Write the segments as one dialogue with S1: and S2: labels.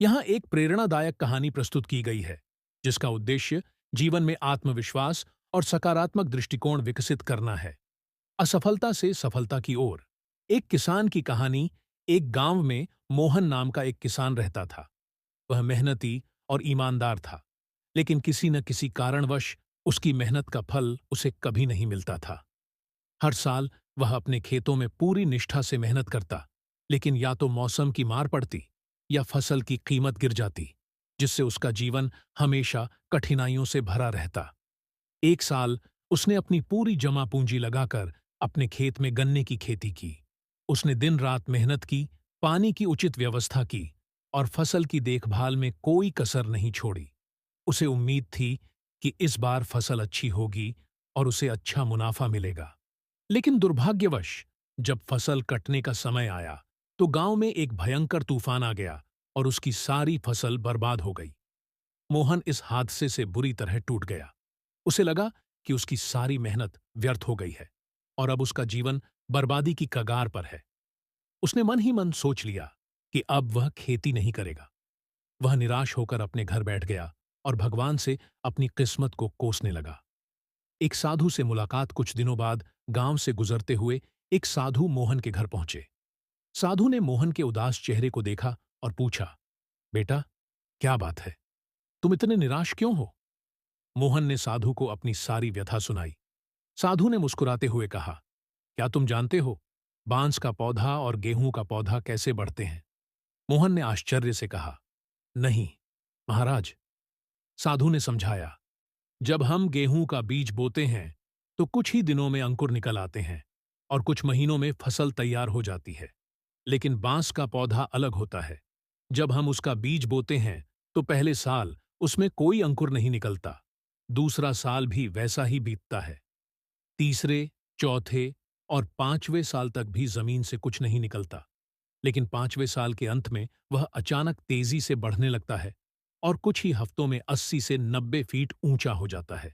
S1: यहाँ एक प्रेरणादायक कहानी प्रस्तुत की गई है, जिसका उद्देश्य जीवन में आत्मविश्वास और सकारात्मक दृष्टिकोण विकसित करना है। असफलता से सफलता की ओर। एक किसान की कहानी। एक गांव में मोहन नाम का एक किसान रहता था। वह मेहनती और ईमानदार था, लेकिन किसी न किसी कारणवश उसकी मेहनत का फल उसे कभी नहीं मिलता था। हर साल वह अपने खेतों में पूरी निष्ठा से मेहनत करता, लेकिन या तो मौसम की मार पड़ती या फसल की कीमत गिर जाती, जिससे उसका जीवन हमेशा कठिनाइयों से भरा रहता। एक साल उसने अपनी पूरी जमा पूंजी लगाकर अपने खेत में गन्ने की खेती की। उसने दिन रात मेहनत की, पानी की उचित व्यवस्था की और फसल की देखभाल में कोई कसर नहीं छोड़ी। उसे उम्मीद थी कि इस बार फसल अच्छी होगी और उसे अच्छा मुनाफा मिलेगा। लेकिन दुर्भाग्यवश जब फसल कटने का समय आया, तो गांव में एक भयंकर तूफान आ गया और उसकी सारी फसल बर्बाद हो गई। मोहन इस हादसे से बुरी तरह टूट गया। उसे लगा कि उसकी सारी मेहनत व्यर्थ हो गई है और अब उसका जीवन बर्बादी की कगार पर है। उसने मन ही मन सोच लिया कि अब वह खेती नहीं करेगा। वह निराश होकर अपने घर बैठ गया और भगवान से अपनी किस्मत को कोसने लगा। एक साधु से मुलाकात। कुछ दिनों बाद गांव से गुजरते हुए एक साधु मोहन के घर पहुंचे। साधु ने मोहन के उदास चेहरे को देखा और पूछा, बेटा, क्या बात है? तुम इतने निराश क्यों हो? मोहन ने साधु को अपनी सारी व्यथा सुनाई। साधु ने मुस्कुराते हुए कहा, क्या तुम जानते हो बांस का पौधा और गेहूं का पौधा कैसे बढ़ते हैं? मोहन ने आश्चर्य से कहा, नहीं महाराज। साधु ने समझाया, जब हम गेहूं का बीज बोते हैं तो कुछ ही दिनों में अंकुर निकल आते हैं और कुछ महीनों में फसल तैयार हो जाती है। लेकिन बांस का पौधा अलग होता है। जब हम उसका बीज बोते हैं तो पहले साल उसमें कोई अंकुर नहीं निकलता। दूसरा साल भी वैसा ही बीतता है। तीसरे, चौथे और पांचवें साल तक भी जमीन से कुछ नहीं निकलता। लेकिन पांचवें साल के अंत में वह अचानक तेजी से बढ़ने लगता है और कुछ ही हफ्तों में 80 से 90 फीट ऊंचा हो जाता है।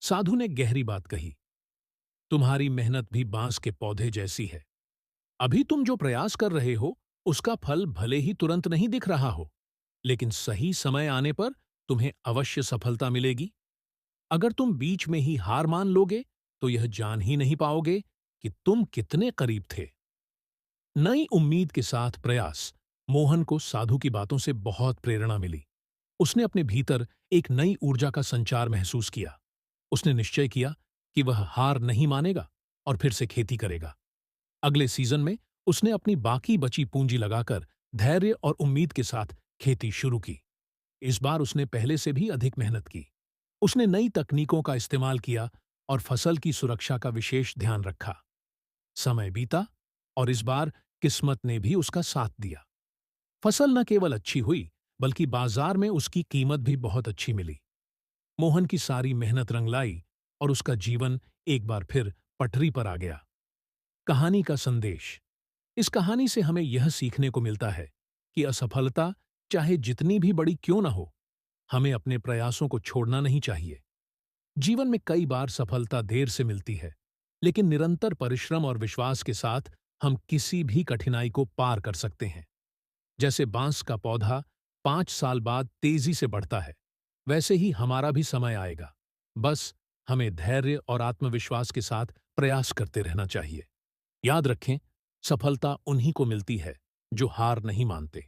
S1: साधु ने गहरी बात कही, तुम्हारी मेहनत भी बांस के पौधे जैसी है। अभी तुम जो प्रयास कर रहे हो उसका फल भले ही तुरंत नहीं दिख रहा हो, लेकिन सही समय आने पर तुम्हें अवश्य सफलता मिलेगी। अगर तुम बीच में ही हार मान लोगे तो यह जान ही नहीं पाओगे कि तुम कितने करीब थे। नई उम्मीद के साथ प्रयास। मोहन को साधु की बातों से बहुत प्रेरणा मिली। उसने अपने भीतर एक नई ऊर्जा का संचार महसूस किया। उसने निश्चय किया कि वह हार नहीं मानेगा और फिर से खेती करेगा। अगले सीजन में उसने अपनी बाकी बची पूंजी लगाकर धैर्य और उम्मीद के साथ खेती शुरू की। इस बार उसने पहले से भी अधिक मेहनत की। उसने नई तकनीकों का इस्तेमाल किया और फसल की सुरक्षा का विशेष ध्यान रखा। समय बीता और इस बार किस्मत ने भी उसका साथ दिया। फसल न केवल अच्छी हुई, बल्कि बाजार में उसकी कीमत भी बहुत अच्छी मिली। मोहन की सारी मेहनत रंग लाई और उसका जीवन एक बार फिर पटरी पर आ गया। कहानी का संदेश। इस कहानी से हमें यह सीखने को मिलता है कि असफलता चाहे जितनी भी बड़ी क्यों न हो, हमें अपने प्रयासों को छोड़ना नहीं चाहिए। जीवन में कई बार सफलता देर से मिलती है, लेकिन निरंतर परिश्रम और विश्वास के साथ हम किसी भी कठिनाई को पार कर सकते हैं। जैसे बांस का पौधा 5 साल बाद तेजी से बढ़ता है, वैसे ही हमारा भी समय आएगा। बस हमें धैर्य और आत्मविश्वास के साथ प्रयास करते रहना चाहिए। याद रखें, सफलता उन्हीं को मिलती है जो हार नहीं मानते।